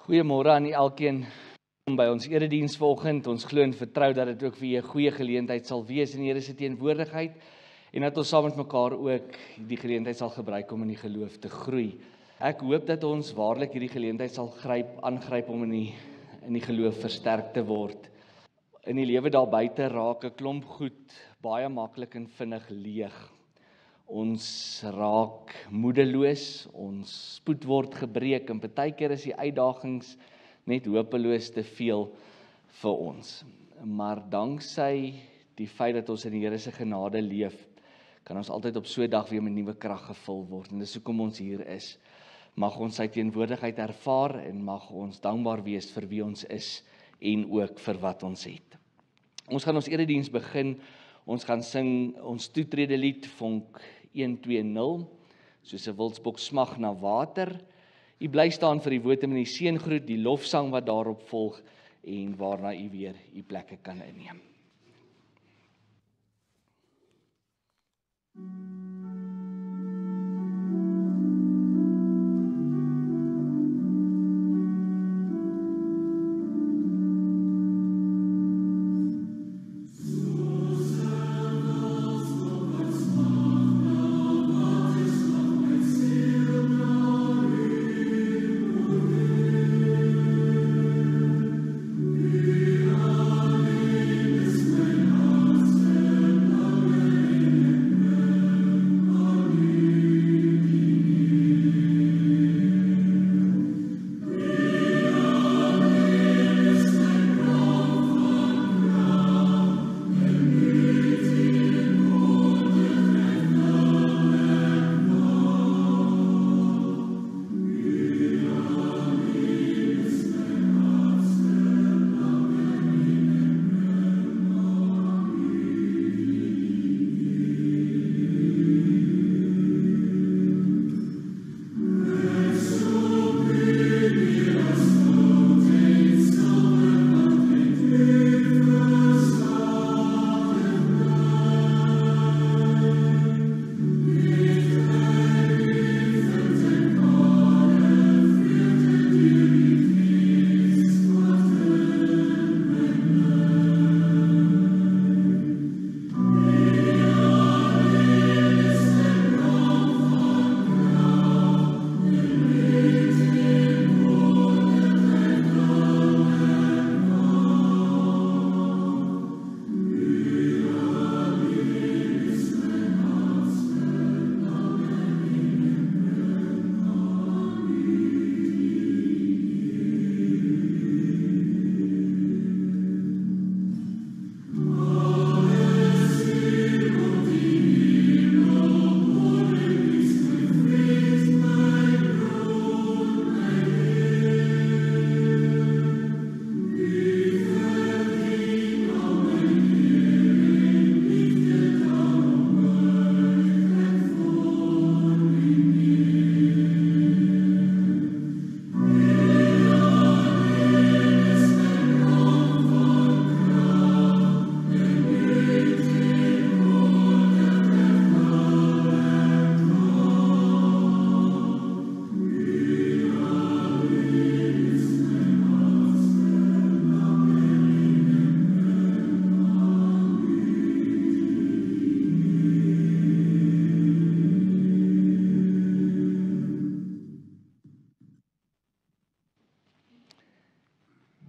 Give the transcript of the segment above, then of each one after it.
Goeiemôre aan elkeen by ons erediens vanoggend. Ons glo en vertrou dat dit ook vir 'n goeie geleentheid sal wees in die Here se teenwoordigheid en dat ons saam met mekaar ook die geleentheid sal gebruik om in die geloof te groei. Ek hoop dat ons waarlik hierdie geleentheid sal aangryp om in die geloof versterk te word. In die lewe daar buite raak 'n klomp goed baie maklik en vinnig leeg. Ons raak moedeloos, ons spoed word gebreek en partykeer is die uitdagings net hopeloos te veel vir ons. Maar danksy die feit dat ons in die Here se genade leef, kan ons altyd op so 'n dag weer met nuwe krag gevul word. En dis hoekom ons hier is. Mag ons sy teenwoordigheid ervaar en mag ons dankbaar wees vir wie ons is en ook vir wat ons het. Ons gaan ons erediens begin. Ons gaan sing ons toetrede lied Vonk 120, soos 'n wildsbok smag na water. U bly staan vir die wotum en die seëngroet, die lofsang wat daarop volg en waarna u weer u plekke kan inneem.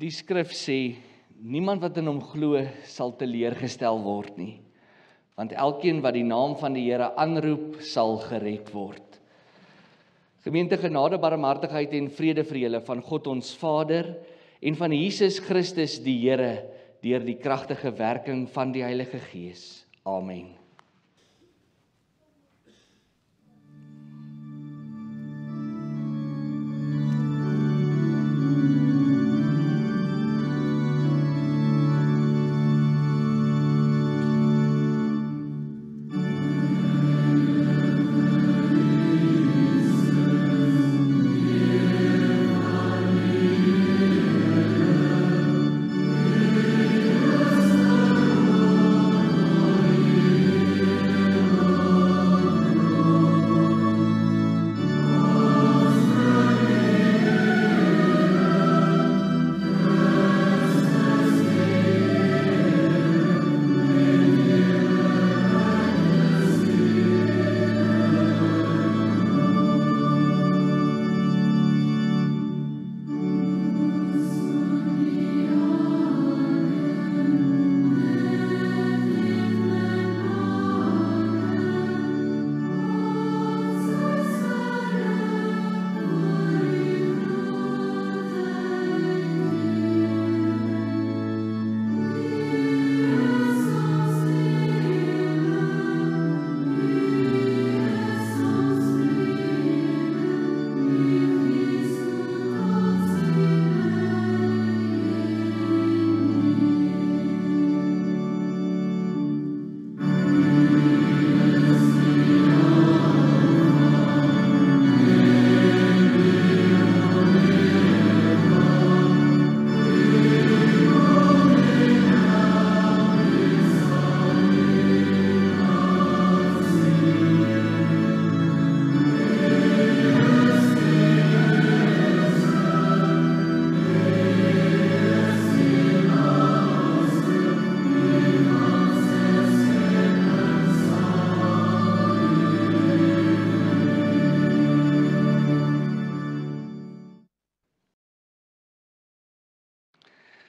Die skrif sê, niemand wat in hom glo sal teleurgestel word nie, want elkeen wat die naam van die Here aanroep sal gered word. Gemeente, genade, barmhartigheid en vrede vir julle van God ons Vader en van Jesus Christus die Here deur die kragtige werking van die Heilige Gees. Amen.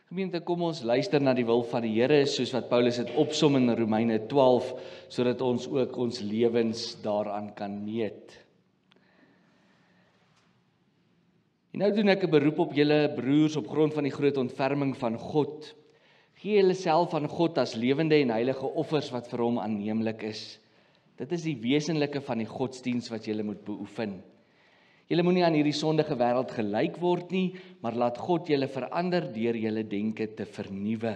Gemeente, kom ons luister na die wil van die Here, soos wat Paulus dit opsom in Romeine 12, sodat ons ook ons lewens daaraan kan meet. En nou doen ek 'n beroep op julle broers op grond van die groot ontferming van God. Gee julle self aan God as lewende en heilige offers wat vir hom aanneemlik is. Dit is die wesenlike van die godsdiens wat julle moet beoefen. Julle moenie aan hierdie sondige wêreld gelyk word nie, maar laat God julle verander deur julle denke te vernuwe.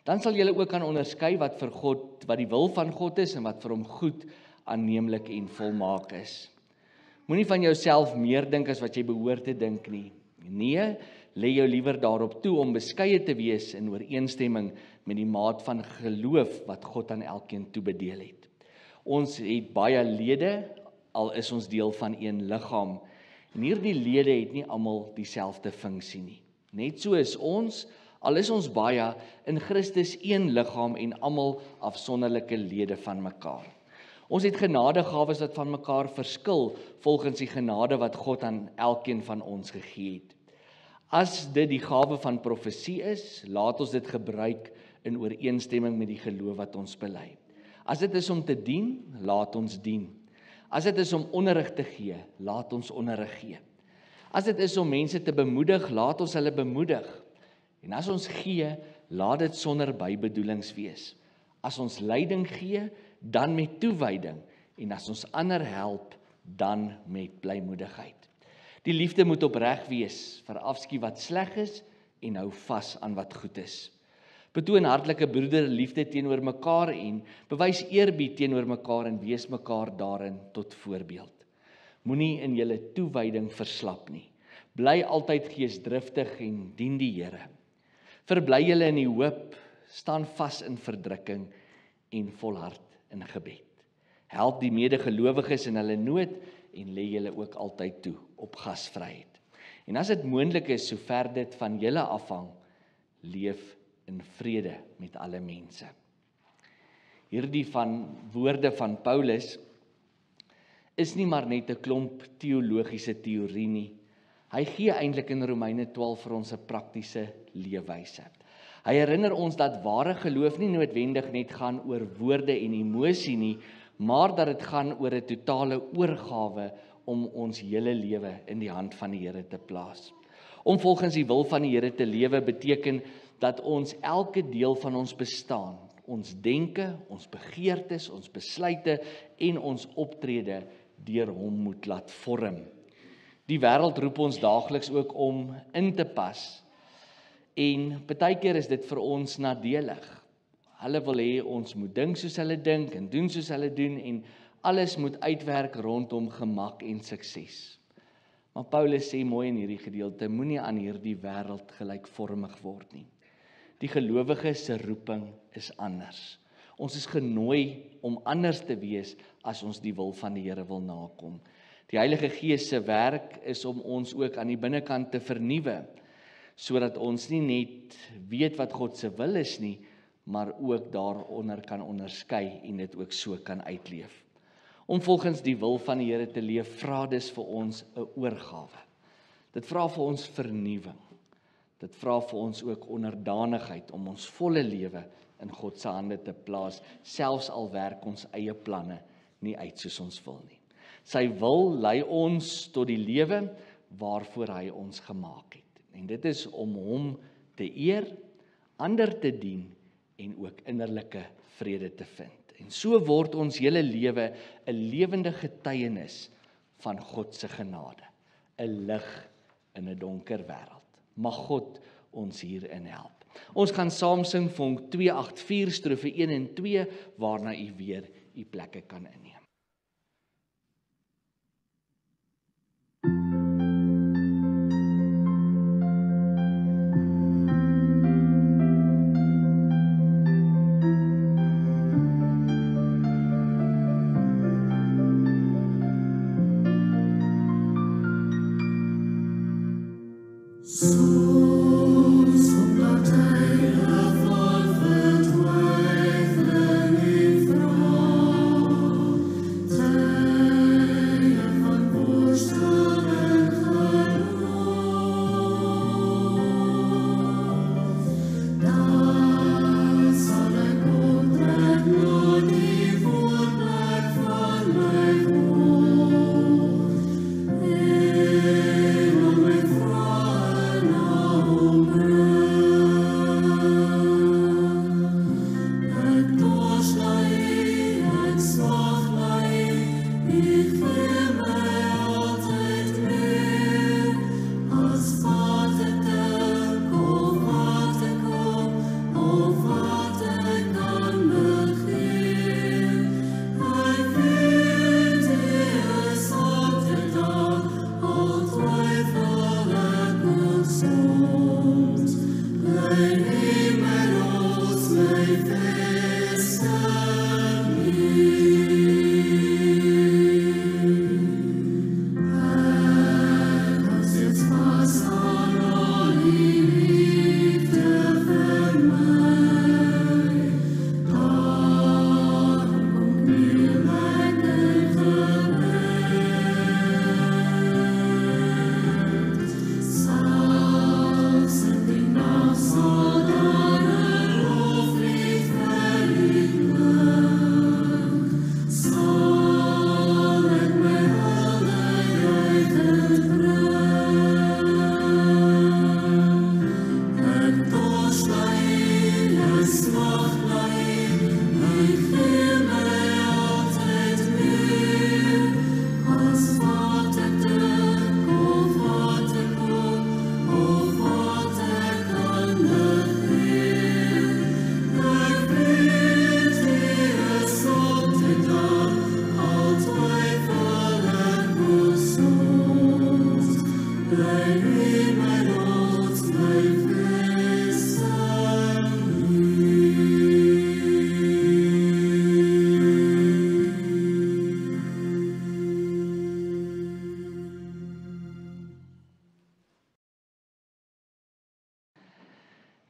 Dan sal julle ook kan onderskei wat die wil van God is en wat vir hom goed, aanneemlik en volmaak is. Moenie van jouself meer dink as wat jy behoort te dink nie. Nee, lê jou liewer daarop toe om beskeie te wees in ooreenstemming met die maat van geloof wat God aan elkeen toebedeel het. Ons het baie lede, al is ons deel van een liggaam. En hierdie lede het nie almal dieselfde funksie nie. Net so is ons, al is ons baie, in Christus een liggaam en almal afsonderlike lede van mekaar. Ons het genadegawes wat van mekaar verskil, volgens die genade wat God aan elkeen van ons gegee het. As dit die gawe van profesie is, laat ons dit gebruik in ooreenstemming met die geloof wat ons bely. As dit is om te dien, laat ons dien. As dit is om onderrig te gee, laat ons onderrig gee. As dit is om mense te bemoedig, laat ons hulle bemoedig. En as ons gee, laat dit sonder bybedoelings wees. As ons leiding gee, dan met toewyding. En as ons ander help, dan met blymoedigheid. Die liefde moet opreg wees, verafskiet wat sleg is en hou vas aan wat goed is. Betoon hartlike broederliefde teenoor mekaar en bewys eerbied teenoor mekaar en wees mekaar daarin tot voorbeeld. Moenie in julle toewyding verslap nie. Bly altyd geesdriftig en dien die Here. Verbly julle in die hoop, staan vas in verdrukking en volhard in gebed. Help die medegelowiges in hulle nood en lê julle ook altyd toe op gasvryheid. En as dit moontlik is, sover dit van julle afhang, leef in vrede met alle mense. Hierdie woorde van Paulus is nie maar net 'n klomp teologiese teorie nie. Hy gee eintlik in Romeine 12 vir ons 'n praktiese leefwyse. Hy herinner ons dat ware geloof nie noodwendig net gaan oor woorde en emosie nie, maar dat dit gaan oor 'n totale oorgawe om ons hele lewe in die hand van die Here te plaas. Om volgens die wil van die Here te lewe beteken dat ons elke deel van ons bestaan, ons denke, ons begeertes, ons besluite en ons optrede deur hom moet laat vorm. Die wêreld roep ons daagliks ook om in te pas en baie keer is dit vir ons nadelig. Hulle wil hê ons moet dink soos hulle dink en doen soos hulle doen en alles moet uitwerk rondom gemak en sukses. Maar Paulus sê mooi in hierdie gedeelte, moenie aan hierdie wêreld gelykvormig word nie. Die gelowige se roeping is anders. Ons is genooi om anders te wees as ons die wil van die Here wil nakom. Die Heilige Gees se werk is om ons ook aan die binnekant te vernuwe, sodat ons nie net weet wat God se wil is nie, maar ook daaronder kan onderskei en dit ook so kan uitleef. Om volgens die wil van die Here te leef, vra dus vir ons 'n oorgawe. Dit vra vir ons vernuwing. Dit vra vir ons ook onderdanigheid om ons volle lewe in God se hande te plaas, selfs al werk ons eie planne nie uit soos ons wil nie. Sy wil lei ons tot die lewe waarvoor hy ons gemaak het. En dit is om hom te eer, ander te dien en ook innerlike vrede te vind. En so word ons hele lewe 'n lewende getuienis van God se genade, 'n lig in 'n donker wêreld. Mag God ons hierin help. Ons gaan saam sing vonk 284 strofe 1 en 2 waarna u weer u plekke kan inneem.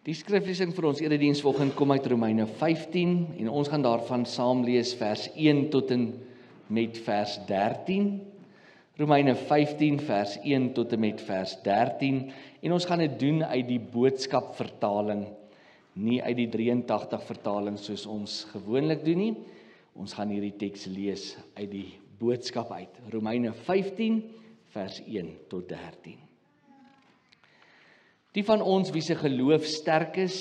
Die skriflesing vir ons erediens vanoggend kom uit Romeine 15 en ons gaan daarvan saam lees vers 1 tot en met vers 13. Romeine 15 vers 1 tot en met vers 13 en ons gaan dit doen uit die boodskap vertaling, nie uit die 83 vertaling soos ons gewoonlik doen nie. Ons gaan hierdie teks lees uit die boodskap uit. Romeine 15 vers 1 tot 13. Die van ons wie se geloof sterk is,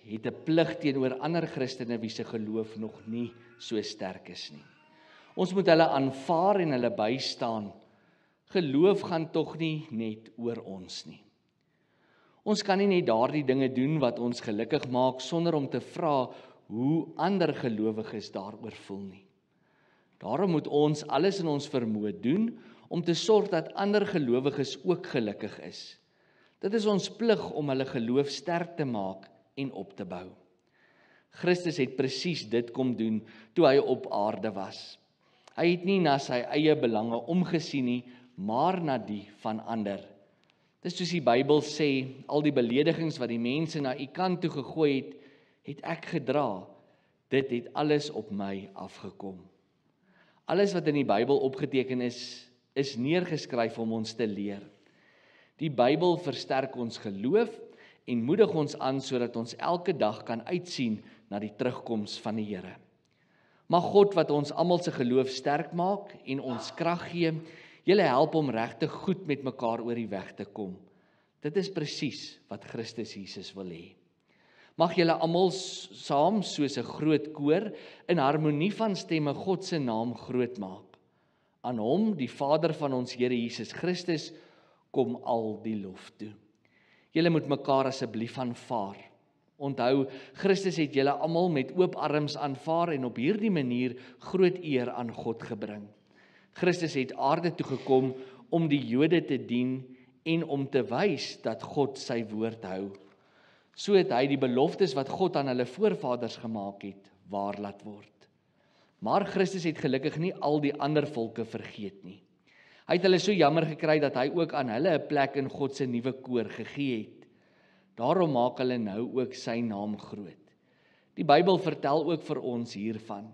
het 'n plig teenoor ander Christene wie se geloof nog nie so sterk is nie. Ons moet hulle aanvaar en hulle bystaan. Geloof gaan tog nie net oor ons nie. Ons kan nie net daardie dinge doen wat ons gelukkig maak sonder om te vra hoe ander gelowiges daaroor voel nie. Daarom moet ons alles in ons vermoë doen om te sorg dat ander gelowiges ook gelukkig is. Dit is ons plig om hulle geloof sterk te maak en op te bou. Christus het presies dit kom doen toe hy op aarde was. Hy het nie na sy eie belange omgesien nie, maar na die van ander. Dis soos die Bybel sê, al die beledigings wat die mense na u kant toe gegooi het, het ek gedra. Dit het alles op my afgekom. Alles wat in die Bybel opgeteken is neergeskryf om ons te leer. Die Bybel versterk ons geloof en moedig ons aan sodat ons elke dag kan uitsien na die terugkoms van die Here. Mag God wat ons almal se geloof sterk maak en ons krag gee, julle help om regtig goed met mekaar oor die weg te kom. Dit is presies wat Christus Jesus wil hê. Mag julle almal saam soos 'n groot koor in harmonie van stemme God se naam groot maak. Aan hom, die Vader van ons Here Jesus Christus, kom al die lof toe. Julle moet mekaar asseblief aanvaar. Onthou, Christus het julle almal met oop arms aanvaar en op hierdie manier groot eer aan God gebring. Christus het aarde toe gekom om die Jode te dien en om te wys dat God sy woord hou. So het hy die beloftes wat God aan hulle voorvaders gemaak het, waar laat word. Maar Christus het gelukkig nie al die ander volke vergeet nie. Hy het hulle so jammer gekry dat hy ook aan hulle 'n plek in God se nuwe koor gegee het. Daarom maak hulle nou ook sy naam groot. Die Bybel vertel ook vir ons hiervan.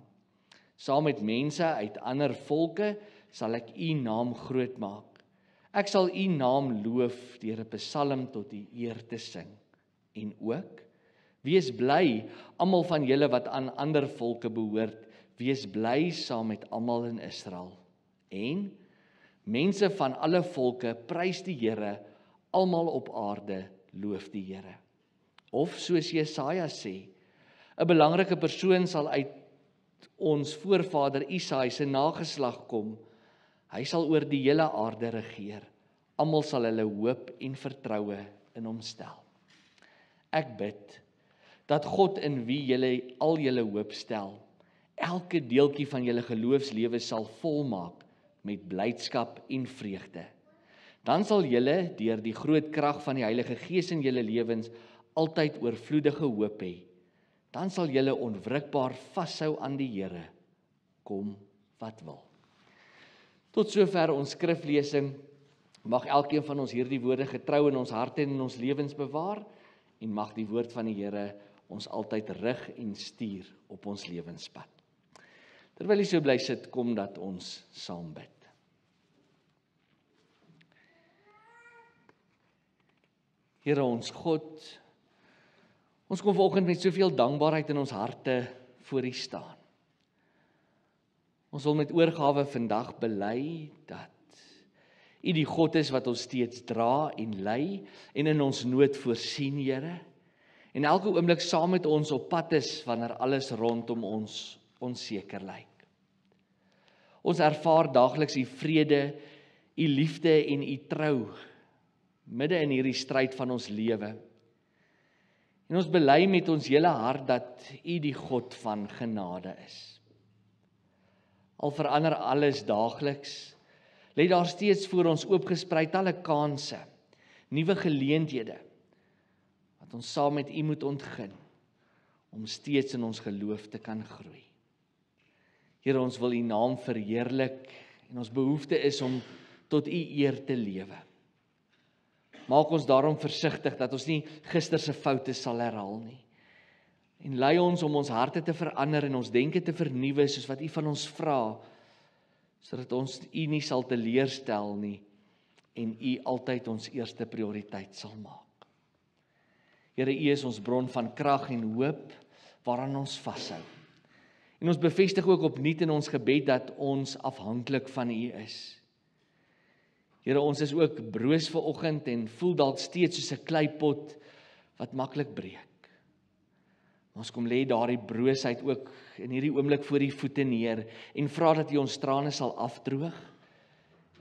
Saam met mense uit ander volke sal ek u naam groot maak. Ek sal u naam loof deur 'n psalm tot u eer te sing. En ook, wees bly, almal van julle wat aan ander volke behoort, wees bly saam met almal in Israel. En mense van alle volke prys die Here, almal op aarde loof die Here. Of soos Jesaja sê, 'n belangrike persoon sal uit ons voorvader Isaai se nageslag kom. Hy sal oor die hele aarde regeer. Almal sal hulle hoop en vertroue in hom stel. Ek bid dat God in wie julle al julle hoop stel, elke deeltjie van julle geloofslewe sal volmaak met blydskap en vreugde. Dan sal julle deur die groot krag van die Heilige Gees in julle lewens altyd oorvloedige hoop hê. Dan sal julle onwrikbaar vashou aan die Here, kom wat wil. Tot sover ons skriflesing. Mag elkeen van ons hierdie woorde getrou in ons harte en in ons lewens bewaar en mag die woord van die Here ons altyd rig en stuur op ons lewenspad. Terwyl jy so bly sit, kom dat ons saam bid. Here ons God, ons kom vanoggend met soveel dankbaarheid in ons harte voor U staan. Ons wil met oorgawe vandag bely dat U die God is wat ons steeds dra en lei en in ons nood voorsien, Here. En elke oomblik saam met ons op pad is wanneer alles rondom ons onseker lyk. Ons ervaar daagliks U vrede, U liefde en U trou midde in hierdie stryd van ons lewe. En ons bely met ons hele hart dat U die God van genade is. Al verander alles daagliks, Lê daar steeds voor ons oopgesprei talle kanse, nuwe geleenthede, wat ons saam met U moet ontgin, om steeds in ons geloof te kan groei. Here, ons wil U naam verheerlik, en ons behoefte is om tot U eer te lewe. Maak ons daarom versigtig, dat ons nie gister se foute sal herhaal nie. En lei ons om ons harte te verander en ons denke te vernuwe, soos wat U van ons vra, sodat ons U nie sal teleurstel nie, en U altyd ons eerste prioriteit sal maak. Here, U is ons bron van krag en hoop, waaraan ons vashou. En ons bevestig ook opnuut in ons gebed, dat ons afhanklik van U is. Here, ons is ook broos vanoggend, en voel dalk steeds soos 'n kleipot, wat maklik breek. Ons kom lê daardie broosheid ook in hierdie oomblik voor U voete neer, en vra dat U ons trane sal afdroog,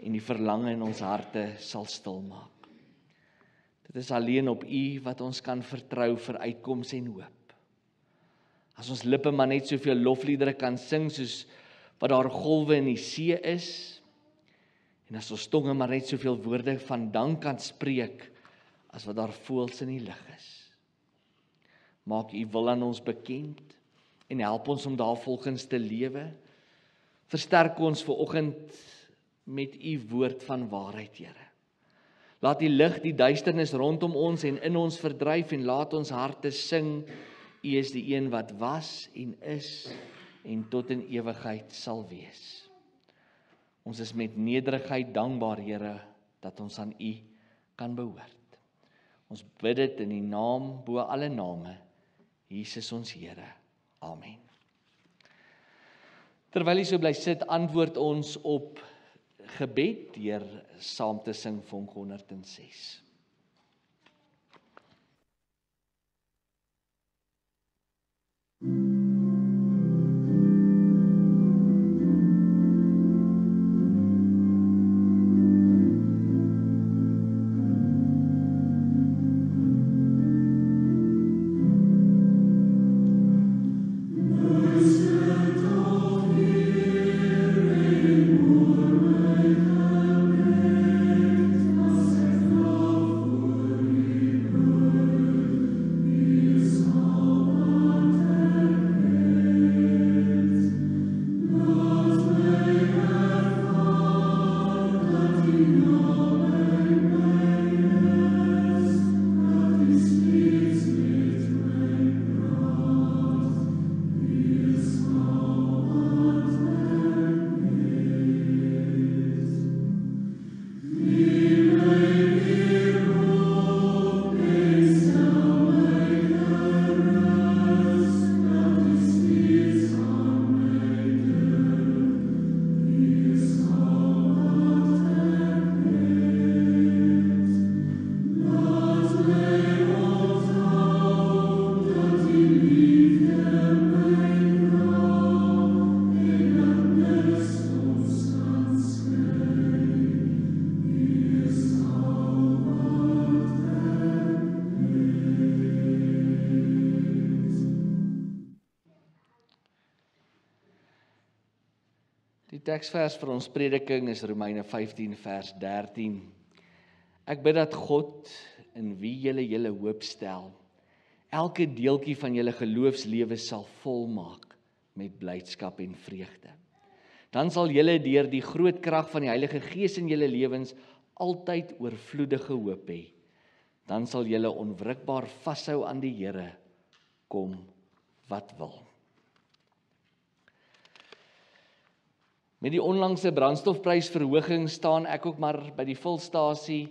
en die verlange in ons harte sal stilmaak. Dit is alleen op U wat ons kan vertrou vir uitkoms en hoop. As ons lippe maar net soveel lofliedere kan sing, soos wat daar golwe in die see is, en as ons tonge maar net soveel woorde van dank kan spreek, as wat daar voëls in die lug is. Maak U wil aan ons bekend, en help ons om daarvolgens te lewe. Versterk ons vanoggend met U woord van waarheid, Here. Laat die lig die duisternis rondom ons en in ons verdryf, en laat ons harte sing, U is die een wat was en is, en tot in ewigheid sal wees. Ons is met nederigheid dankbaar, Here, dat ons aan U kan behoort. Ons bid dit in die naam bo alle name, Jesus ons Here. Amen. Terwyl jy so bly sit, antwoord ons op gebed deur saam te sing vonk 106. Die teksvers vir ons prediking is Romeine 15 vers 13. Ek bid dat God, in wie julle hoop stel, elke deeltjie van julle geloofslewe sal volmaak met blydskap en vreugde. Dan sal julle deur die groot krag van die Heilige Gees in julle lewens altyd oorvloedige hoop hê. Dan sal julle onwrikbaar vashou aan die Here, kom wat wil. Met die onlangse brandstofprysverhoging staan ek ook maar by die vulstasie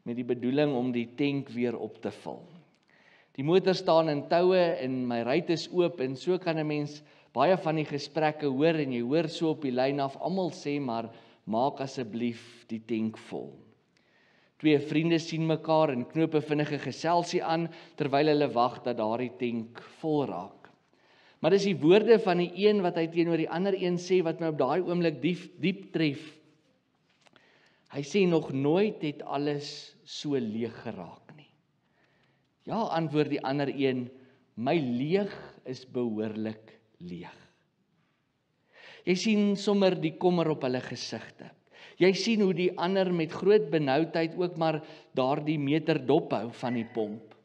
met die bedoeling om die tank weer op te vul. Die motor staan in toue en my ruit is oop en so kan 'n mens baie van die gesprekke hoor en jy hoor so op die lyn af almal sê maar maak asseblief die tank vol. Twee vriende sien mekaar en knoop 'n vinnige geselsie aan terwyl hulle wag dat daardie tank vol raak. Maar dis die woorde van die een wat hy teenoor die ander een sê wat my op daai oomblik diep tref. Hy sê nog nooit het alles so leeg geraak nie. Ja, antwoord die ander een, my leeg is behoorlik leeg. Jy sien sommer die kommer op hulle gesigte. Jy sien hoe die ander met groot benoudheid ook maar daardie meter dophou van die pomp.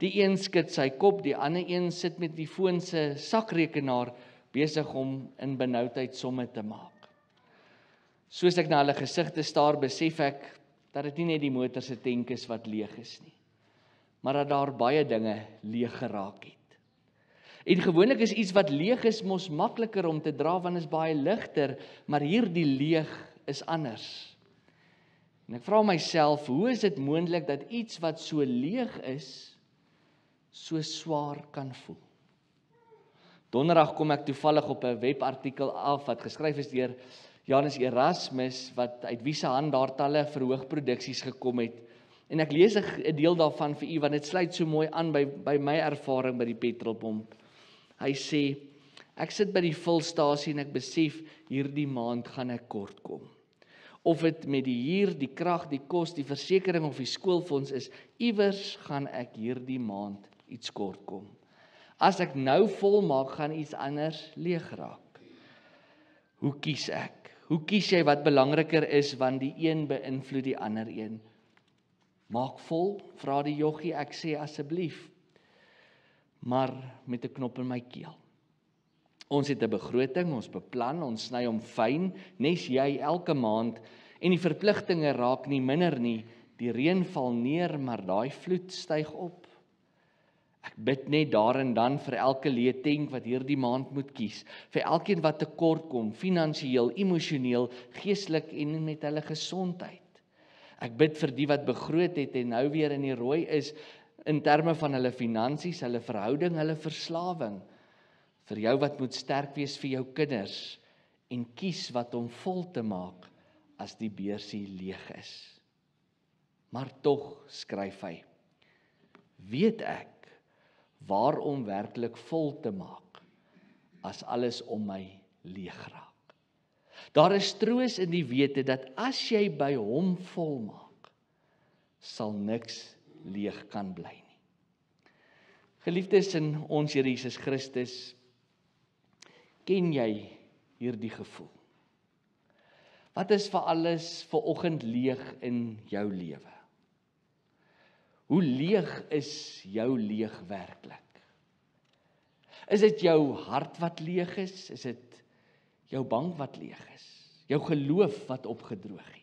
Die een skud sy kop, die ander een sit met die foon se sakrekenaar besig om in benoudheid somme te maak. Soos ek na hulle gesigte staar, besef ek dat dit nie net die motor se tank is wat leeg is nie, maar dat daar baie dinge leeg geraak het. En gewoonlik is iets wat leeg is mos makliker om te dra want is baie ligter, maar hierdie leeg is anders. En ek vra myself, hoe is dit moontlik dat iets wat so leeg is, so swaar kan voel? Donderdag kom ek toevallig op 'n webartikel af wat geskryf is deur Janus Erasmus, wat uit wie se hand daar talle verhoogproduksies gekom het. En ek lees 'n deel daarvan vir u, want dit sluit so mooi aan by my ervaring by die petrolpomp. Hy sê, ek sit by die vulstasie en ek besef, hierdie maand gaan ek kort kom. Of dit met die huur, die krag, die kos, die versekering of die skoolfonds is, iewers gaan ek hierdie maand iets kort kom. As ek nou volmaak, gaan iets anders leeg raak. Hoe kies ek? Hoe kies jy wat belangriker is, want die een beïnvloed die ander een? Maak vol, vra die joggie, ek sê asseblief, maar met 'n knop in my keel. Ons het 'n begroting, ons beplan, ons sny hom fyn, nes jy elke maand, en die verpligtinge raak nie minder nie, die reën val neer, maar daai vloed styg op. Ek bid net daar en dan vir elke leetank wat hierdie maand moet kies, vir elkeen wat tekort kom, finansiëel, emosioneel, geestelik en met hulle gesondheid. Ek bid vir die wat begroot het en nou weer in die rooi is, in terme van hulle finansies, hulle verhouding, hulle verslawing. Vir jou wat moet sterk wees vir jou kinders, en kies wat om vol te maak, as die beursie leeg is. Maar tog, skryf hy, weet ek, waarom werklik vol te maak, as alles om my leeg raak. Daar is troos in die wete, dat as jy by hom volmaak, sal niks leeg kan bly nie. Geliefdes in ons Here Jesus Christus, ken jy hierdie gevoel? Wat is vir alles vanoggend leeg in jou lewe? Hoe leeg is jou leeg werklik? Is dit jou hart wat leeg is? Is dit jou bank wat leeg is? Jou geloof wat opgedroog het?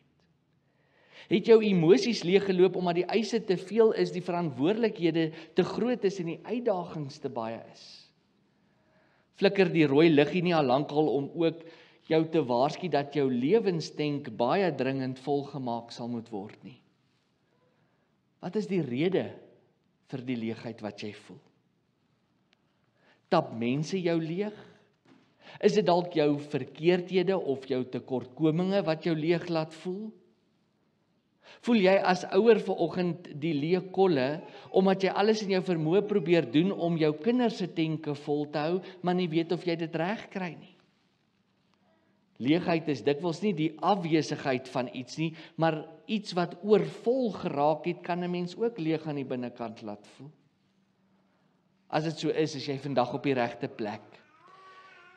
Het jou emosies leeggeloop omdat die eise te veel is, die verantwoordelikhede te groot is en die uitdagings te baie is? Flikker die rooi liggie nie al lankal om ook jou te waarsku dat jou lewenstank baie dringend volgemaak sal moet word nie? Wat is die rede vir die leegheid wat jy voel? Tap mense jou leeg? Is dit dalk jou verkeerdhede of jou tekortkominge wat jou leeg laat voel? Voel jy as ouer vanoggend die leë kolle, omdat jy alles in jou vermoë probeer doen om jou kinders se tenke vol te hou, maar nie weet of jy dit reg kry nie? Leegheid is dikwels nie die afwesigheid van iets nie, maar iets wat oorvol geraak het, kan 'n mens ook leeg aan die binnekant laat voel. As dit so is jy vandag op die regte plek.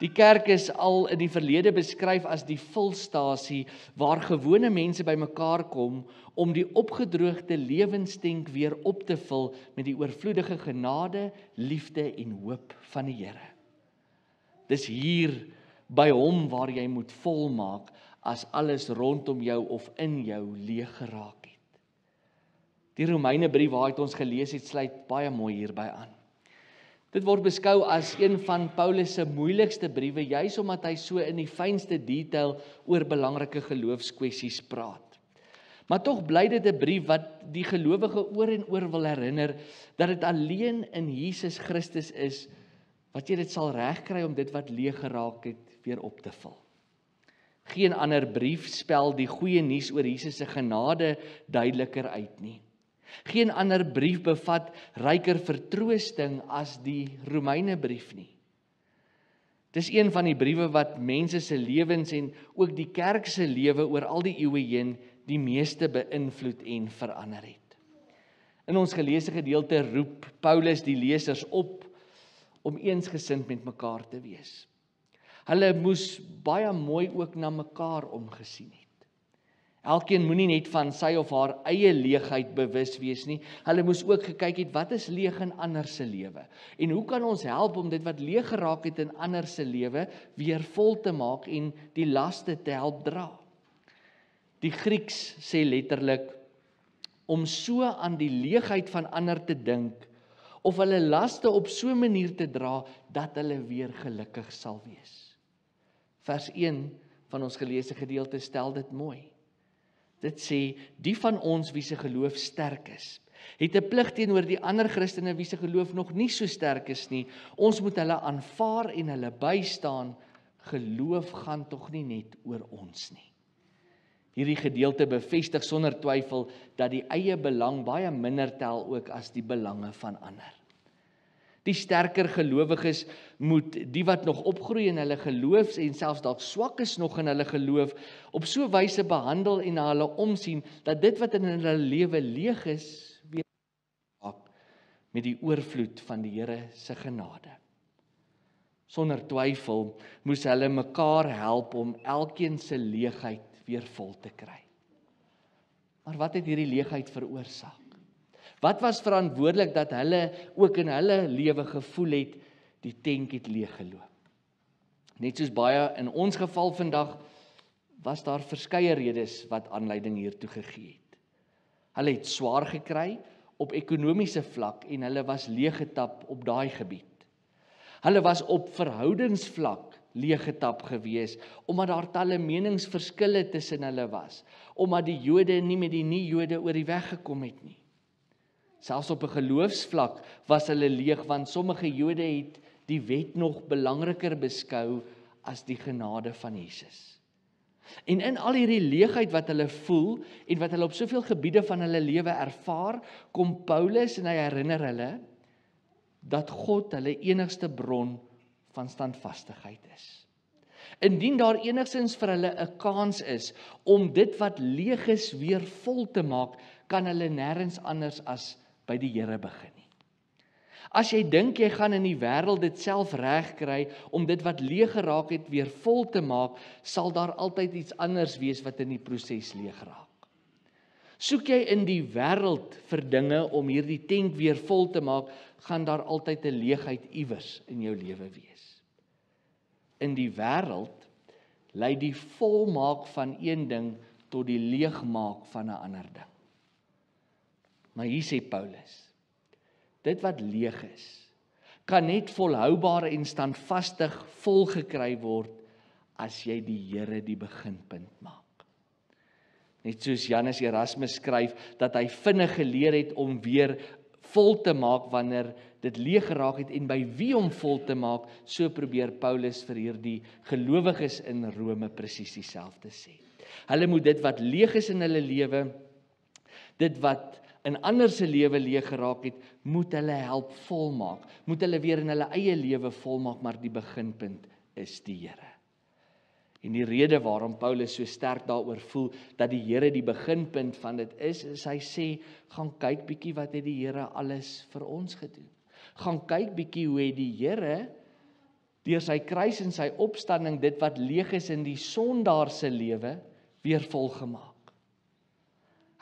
Die kerk is al in die verlede beskryf as die vulstasie waar gewone mense bymekaar kom om die opgedroogde lewenstank weer op te vul met die oorvloedige genade, liefde en hoop van die Here. Dis hier by hom waar jy moet volmaak as alles rondom jou of in jou leeg geraak het. Die Romeinebrief waar ons gelees het, sluit baie mooi hierby aan. Dit word beskou as een van Paulus se moeilikste briewe, juis omdat hy so in die fynste detail oor belangrike geloofskwessies praat. Maar tog bly dit 'n brief wat die gelowige oor en oor wil herinner dat dit alleen in Jesus Christus is wat jy dit sal regkry om dit wat leeg geraak het weer op te vul. Geen ander brief spel die goeie nuus oor Jesus se genade duideliker uit nie. Geen ander brief bevat ryker vertroosting as die Romeinebrief nie. Dis een van die briewe wat mense se lewens en ook die kerk se lewe oor al die eeue heen die meeste beïnvloed en verander het. In ons geleesde gedeelte roep Paulus die lesers op om eensgesind met mekaar te wees. Hulle moes baie mooi ook na mekaar omgesien het. Elkeen moenie net van sy of haar eie leegheid bewus wees nie. Hulle moes ook gekyk het, wat is leeg in ander se lewe? En hoe kan ons help om dit wat leeg geraak het in ander se lewe weer vol te maak en die laste te help dra? Die Grieks sê letterlik, om so aan die leegheid van ander te dink, of hulle laste op so 'n manier te dra, dat hulle weer gelukkig sal wees. Vers 1 van ons geleesde gedeelte stel dit mooi. Dit sê, die van ons wie se geloof sterk is, het 'n plig teenoor die ander Christene wie se geloof nog nie so sterk is nie. Ons moet hulle aanvaar en hulle bystaan. Geloof gaan tog nie net oor ons nie. Hierdie gedeelte bevestig sonder twyfel dat die eie belang baie minder tel ook as die belange van ander. Die sterker gelowiges moet die wat nog opgroei in hulle geloof en selfs dalk swak is nog in hulle geloof, op so 'n wyse behandel en na hulle omsien, dat dit wat in hulle lewe leeg is, weer maak met die oorvloed van die Here se genade. Sonder twyfel moes hulle mekaar help om elkeen se leegheid weer vol te kry. Maar wat het hierdie leegheid veroorsaak? Wat was verantwoordelik dat hulle ook in hulle lewe gevoel het, die tank het leeggeloop? Net soos baie in ons geval vandag, was daar verskeie redes wat aanleiding hiertoe gegee het. Hulle het swaar gekry op ekonomiese vlak en hulle was leeggetap op daai gebied. Hulle was op verhoudingsvlak leeggetap gewees, omdat daar talle meningsverskille tussen hulle was, omdat die Jode nie met die nie-Jode oor die weg gekom het nie. Selfs op 'n geloofsvlak was hulle leeg, want sommige Jode het die wet nog belangriker beskou as die genade van Jesus. En in al hierdie leegheid wat hulle voel, en wat hulle op soveel gebiede van hulle lewe ervaar, kom Paulus en hy herinner hulle, dat God hulle enigste bron van standvastigheid is. Indien daar enigstens vir hulle 'n kans is om dit wat leeg is weer vol te maak, kan hulle nêrens anders as by die Here begin nie. As jy dink jy gaan in die wêreld dit self regkry om dit wat leeg geraak het weer vol te maak, sal daar altyd iets anders wees wat in die proses leeg raak. Soek jy in die wêreld vir dinge om hierdie tank weer vol te maak, gaan daar altyd 'n leegheid iewers in jou lewe wees. In die wêreld lei die volmaak van een ding tot die leegmaak van 'n ander ding. Maar hier sê Paulus, dit wat leeg is, kan net volhoubaar en standvastig volgekry word as jy die Here die beginpunt maak. Net soos Janus Erasmus skryf, dat hy vinnig geleer het om weer vol te maak wanneer dit leeg geraak het en by wie om vol te maak, so probeer Paulus vir hierdie gelowiges in Rome presies dieselfde sê. Hulle moet dit wat leeg is in hulle lewe, dit wat in ander se lewe leeg geraak het, moet hulle help volmaak, moet hulle weer in hulle eie lewe volmaak, maar die beginpunt is die Here. En die rede waarom Paulus so sterk daaroor voel, dat die Here die beginpunt van dit is hy sê, gaan kyk bietjie wat het die Here alles vir ons gedoen. Gaan kyk bietjie hoe het die Here, deur sy kruis en sy opstanding, dit wat leeg is in die sondaar se lewe, weer volgemaak.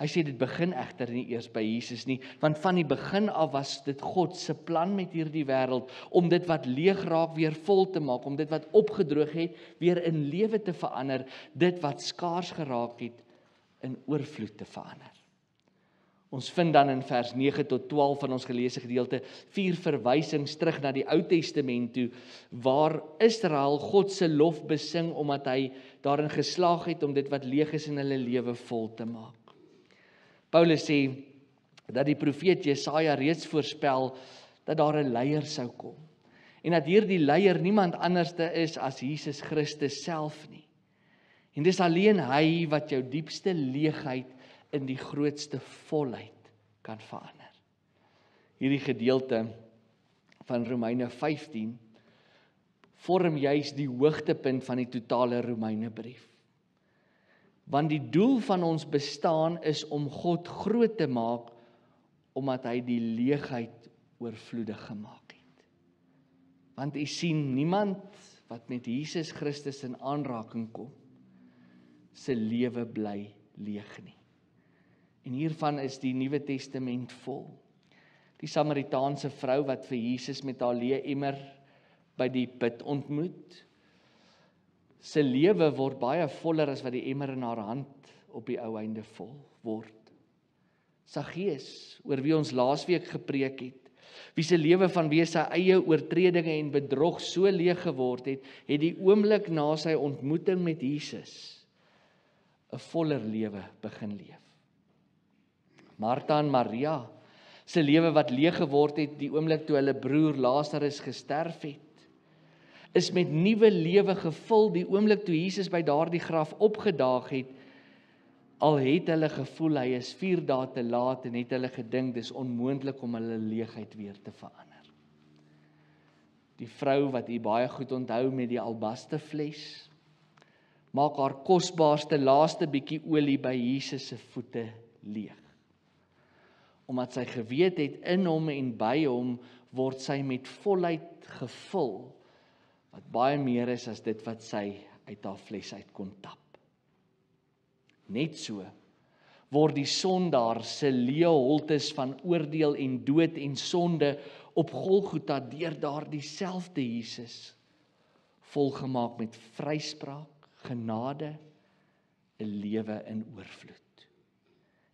Hy sê dit begin egter nie eers by Jesus nie, want van die begin af was dit God se plan met hierdie wêreld, om dit wat leeg raak weer vol te maak, om dit wat opgedroog het, weer in lewe te verander, dit wat skaars geraak het, in oorvloed te verander. Ons vind dan in vers 9 tot 12 van ons geleesde gedeelte 4 verwysings terug na die Ou Testament toe, waar Israel God se lof besing, omdat hy daarin geslaag het om dit wat leeg is in hulle lewe vol te maak. Paulus sê dat die profeet Jesaja reeds voorspel dat daar 'n leier sou kom en dat hierdie leier niemand anderste is as Jesus Christus self nie. En dis alleen hy wat jou diepste leegheid in die grootste volheid kan verander. Hierdie gedeelte van Romeine 15 vorm juis die hoogtepunt van die totale Romeinebrief. Want die doel van ons bestaan is om God groot te maak, omdat hy die leegheid oorvloedig gemaak het. Want u sien, niemand wat met Jesus Christus in aanraking kom, se lewe bly leeg nie. En hiervan is die Nuwe Testament vol. Die Samaritaanse vrou wat vir Jesus met haar leë emmer by die put ontmoet, sy lewe word baie voller as wat die emmer in haar hand op die ou einde vol word. Saggeus, oor wie ons laasweek gepreek het, wie se lewe vanweë sy eie oortredinge en bedrog so leeg geword het, het die oomblik na sy ontmoeting met Jesus 'n voller lewe begin leef. Martha en Maria se lewe wat leeg geword het die oomblik toe hulle broer Lazarus gesterf het, is met nuwe lewe gevul die oomblik toe Jesus by daardie graf opgedaag het, al het hulle gevoel hy is 4 dae te laat en het hulle gedink dis onmoontlik om hulle leegheid weer te verander. Die vrou wat u baie goed onthou met die albasterfles, maak haar kosbaarste laaste bietjie olie by Jesus se voete leeg. Omdat sy geweet het in hom en by hom word sy met volheid gevul, wat baie meer is as dit wat sy uit haar fles uit kon tap. Net so word die sondaar se leë holtes van oordeel en dood en sonde op Golgotha deur daardie selfde Jesus volgemaak met vryspraak, genade, 'n lewe in oorvloed.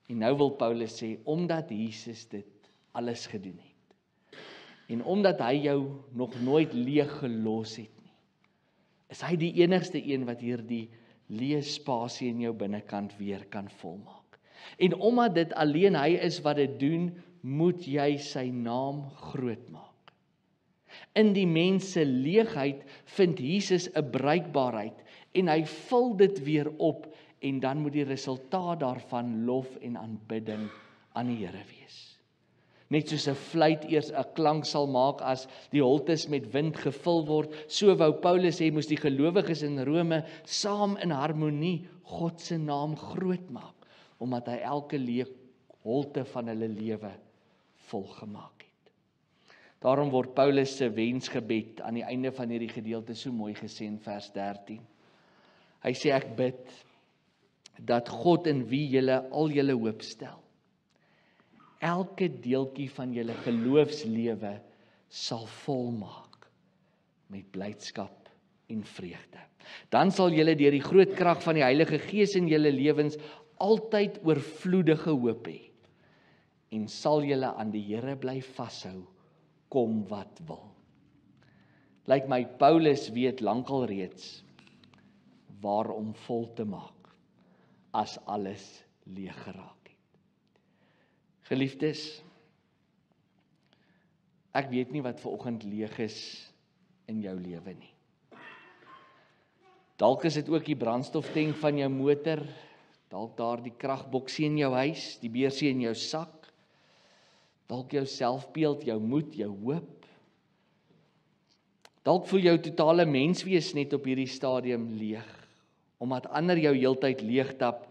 En nou wil Paulus sê, omdat Jesus dit alles gedoen het, en omdat hy jou nog nooit leeg gelos het nie, is hy die enigste een wat hierdie leë spasie in jou binnekant weer kan volmaak. En omdat dit alleen hy is wat dit doen, moet jy sy naam groot maak. In die mens se leegheid vind Jesus 'n bruikbaarheid en hy vul dit weer op en dan moet die resultaat daarvan lof en aanbidding aan die Here wees. Net soos 'n fluit eers 'n klank sal maak as die holtes met wind gevul word, so wou Paulus sê moes die gelowiges in Rome saam in harmonie God se naam groot maak, omdat hy elke holte van hulle lewe volgemaak het. Daarom word Paulus se wensgebed aan die einde van hierdie gedeelte so mooi gesê in vers 13. Hy sê, ek bid dat God in wie julle al julle hoop stel, elke deeltjie van julle geloofslewe sal volmaak met blydskap en vreugde. Dan sal julle deur die groot krag van die Heilige Gees in julle lewens altyd oorvloedige hoop hê en sal julle aan die Here bly vashou, kom wat wil. Lyk my Paulus weet lankal reeds waarom vol te maak as alles leeg geraak het. Geliefdes, ek weet nie wat vanoggend leeg is in jou lewe nie. Dalk is dit ook die brandstoftank van jou motor, dalk daar die kragboksie in jou huis, die beursie in jou sak, dalk jou selfbeeld, jou moed, jou hoop. Dalk voel jou totale menswees net op hierdie stadium leeg, omdat ander jou heeltyd leegtap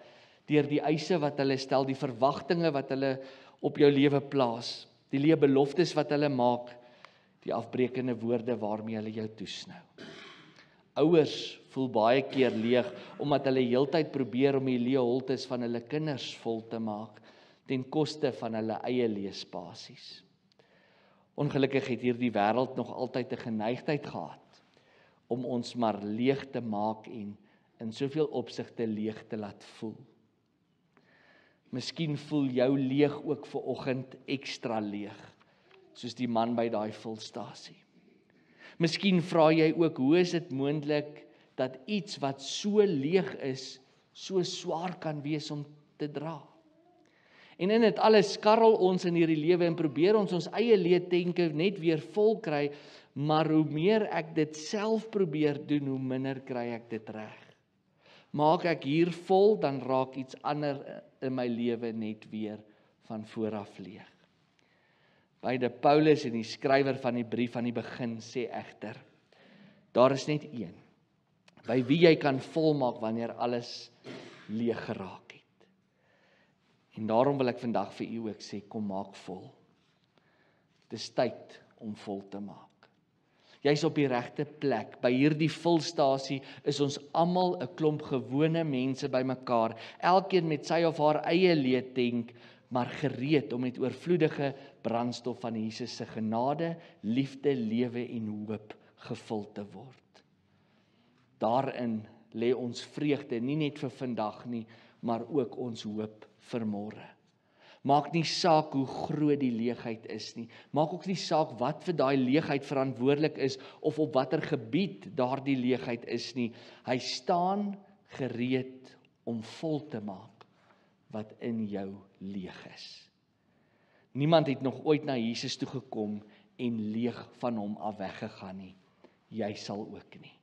deur die eise wat hulle stel, die verwagtinge wat hulle op jou lewe plaas, die leë beloftes wat hulle maak, die afbreekende woorde waarmee hulle jou toesnou. Ouers voel baie keer leeg, omdat hulle heeltyd probeer om die leë holtes van hulle kinders vol te maak, ten koste van hulle eie leespasies. Ongelukkig het hierdie wêreld nog altyd 'n geneigtheid gehad om ons maar leeg te maak en in soveel opsigte leeg te laat voel. Miskien voel jou leeg ook vanoggend ekstra leeg, soos die man by daai fulstasie. Miskien vra jy ook, hoe is dit moontlik dat iets wat so leeg is, so swaar kan wees om te dra? En in dit alles skarrel ons in hierdie lewe en probeer ons eie leedtenke net weer vol kry, maar hoe meer ek dit self probeer doen, hoe minder kry ek dit reg. Maak ek hier vol, dan raak iets ander in my lewe net weer van vooraf leeg. Beide Paulus en die skrywer van die brief aan die begin sê egter, daar is net een, by wie jy kan volmaak wanneer alles leeg geraak het. En daarom wil ek vandag vir u ook sê, kom maak vol. Dis tyd om vol te maak. Jy's op die regte plek. By hierdie fulstasie is ons almal 'n klomp gewone mense bymekaar, elkeen met sy of haar eie leedtank, maar gereed om met oorvloedige brandstof van Jesus se genade, liefde, lewe en hoop gevul te word. Daarin lê ons vreugde, nie net vir vandag nie, maar ook ons hoop vir môre. Maak nie saak hoe groot die leegheid is nie. Maak ook nie saak wat vir daai leegheid verantwoordelik is of op watter gebied daardie leegheid is nie. Hy staan gereed om vol te maak wat in jou leeg is. Niemand het nog ooit na Jesus toe gekom en leeg van hom af weggegaan nie. Jy sal ook nie.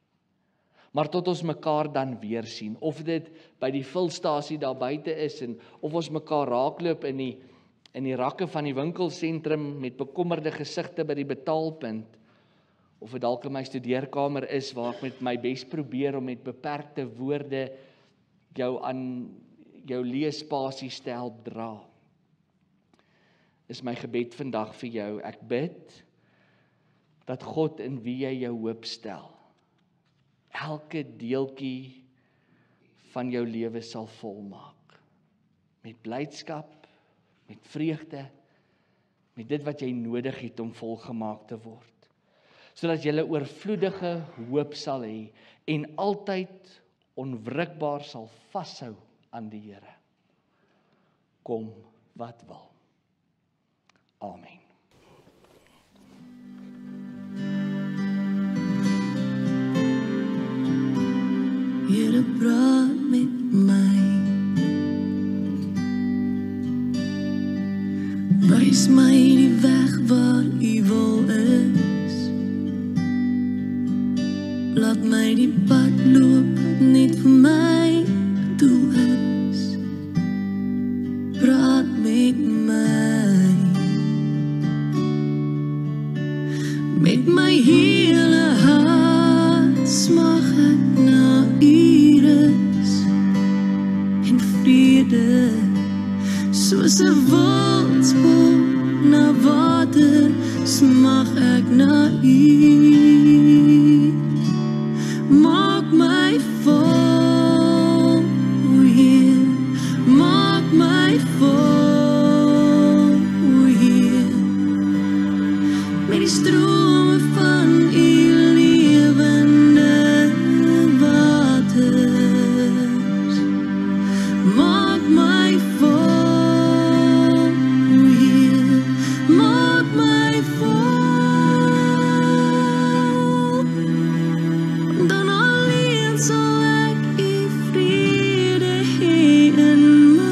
Maar tot ons mekaar dan weer sien, of dit by die fulstasie daar buite is, en of ons mekaar raakloop in die rakke van die winkelsentrum met bekommerde gesigte by die betaalpunt, of dit dalk in my studeerkamer is waar ek met my bes probeer om met beperkte woorde jou aan jou leespasie te help dra. Is my gebed vandag vir jou. Ek bid dat God in wie jy jou hoop stel, elke deeltjie van jou lewe sal volmaak. Met blydskap, met vreugde, met dit wat jy nodig het om volgemaak te word. Sodat jy 'n oorvloedige hoop sal hê en altyd onwrikbaar sal vashou aan die Here. Kom wat wil. Amen. Here praat met my, wys my die weg waar U wil is. Laat my die pad loop net vir my doel is. Praat met my hele hart smag ek na U rus en vrede, soos 'n wildspoor na water smag ek na U. Maak my vol, o Heer, maak my vol, o Heer, met die strome van U lewende waters. Maak my vol, o Heer, maak my vol. Dan alleen sal ek U vrede hê in my.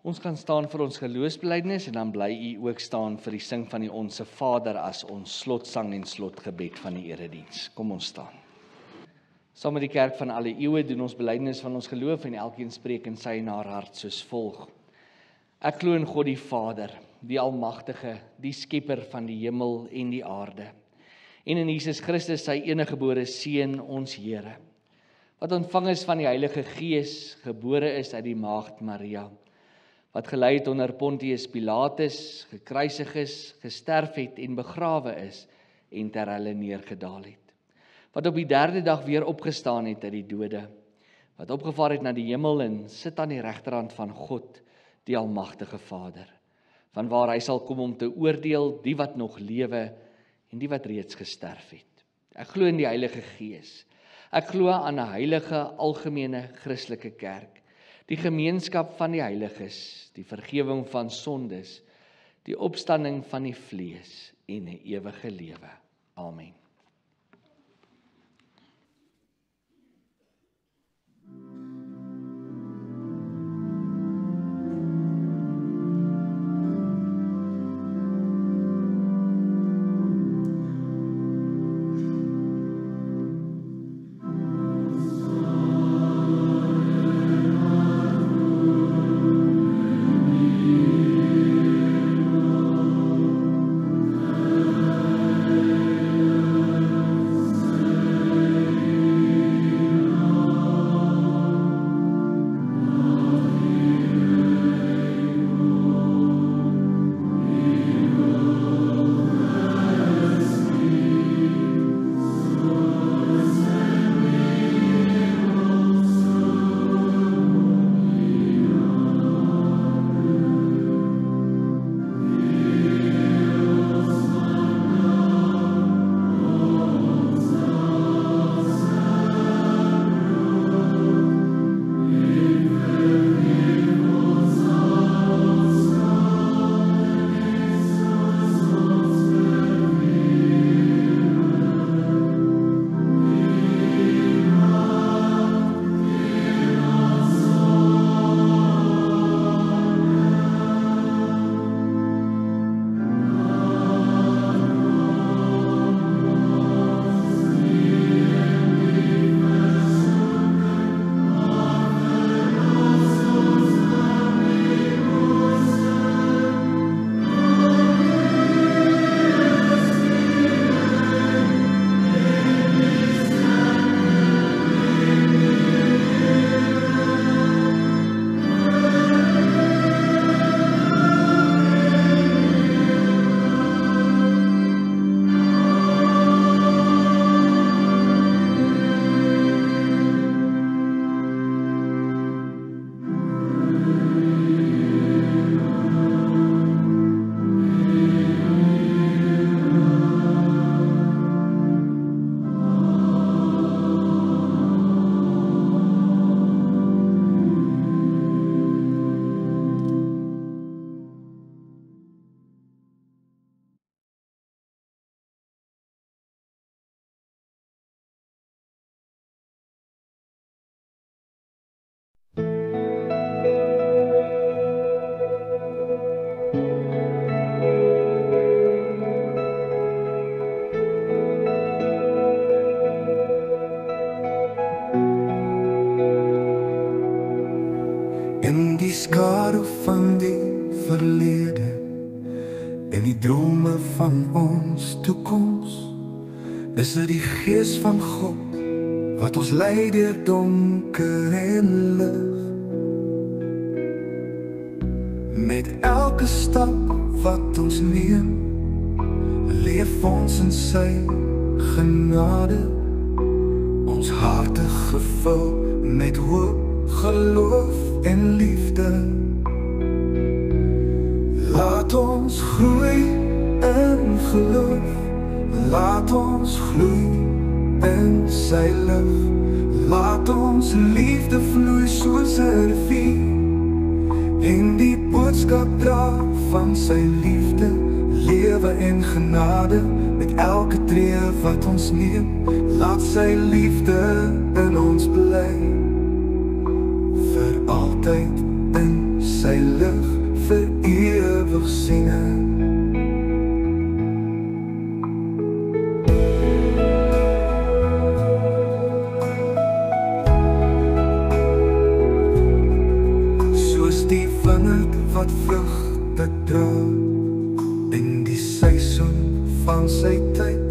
Ons gaan staan vir ons geloofsbelijdenis en dan bly U ook staan vir die sing van die Onse Vader as ons slotsang en slotgebed van die erediens. Kom ons staan. Saam met die kerk van alle eeue doen ons belydenis van ons geloof en elkeen spreek in sy en haar hart soos volg. Ek glo in God die Vader, die Almagtige, die Skepper van die hemel en die aarde, en in Jesus Christus sy eniggebore Seun, ons Here, wat ontvang is van die Heilige Gees, gebore is uit die Maagd Maria, wat gelei het onder Pontius Pilatus, gekruisig is, gesterf het en begrawe is en ter helle neergedaal het, wat op die derde dag weer opgestaan het uit die dode, wat opgevaar het na die hemel en sit aan die regterhand van God, die Almagtige Vader, vanwaar hy sal kom om te oordeel die wat nog lewe en die wat reeds gesterf het. Ek glo in die Heilige Gees. Ek glo aan 'n heilige algemene Christelike kerk, die gemeenskap van die heiliges, die vergifnis van sondes, die opstanding van die vlees en 'n ewige lewe. Amen. die skadu van die verlede en die drome van ons toekoms, is dit die Gees van God wat ons lei deur donker en lig. Met elke stap wat ons neem, leef ons in sy genade, ons harte gevul met hoop, geloof en liefde. Laat ons groei in geloof, laat ons gloei in sy lig, laat ons liefde vloei soos 'n rivier, en die boodskap dra van sy liefde, lewe en genade. Met elke tree wat ons neem, laat sy liefde in ons bly, vir altyd in sy lig, vir ewig sien. Soos die wingerd wat vrugte dra in die seisoen van sy tyd,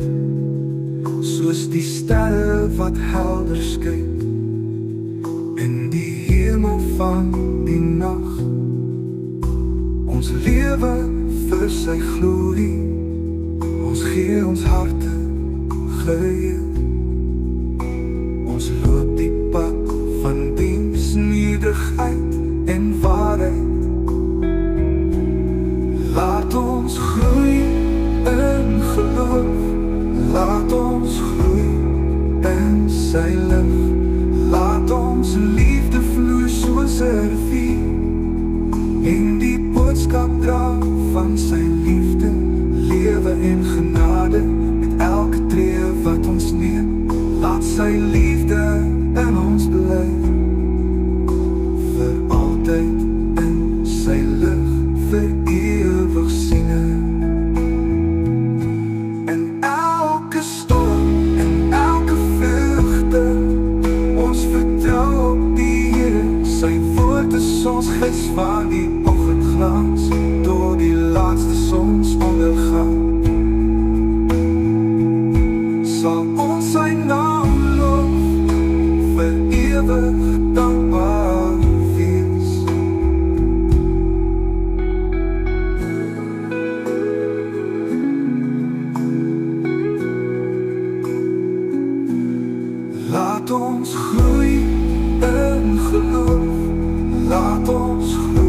soos die sterre wat helder skyn in die hemel van die nag. Ons lewe vir sy glorie, ons gee ons harte geheel. Ons loop die pad van diens, nederigheid en waarheid. Laat ons groei in geloof, laat ons groei in sy lig, laat ons liefde vloei soos 'n rivier, en die boodskap dra van sy liefde, lewe en genade. Met elke tree wat ons neem, laat sy liefde in ons bly, vir altyd in sy lig, vir ewig sien. En elke storm en elke vreugde, ons vertrou op die Here. Sy woord is ons gids van die oggendglans, door die laatste sons ondergang. Sal ons sy naam loof, vir ewig dankbaar wees. Laat ons groei in geloof, laat ons groei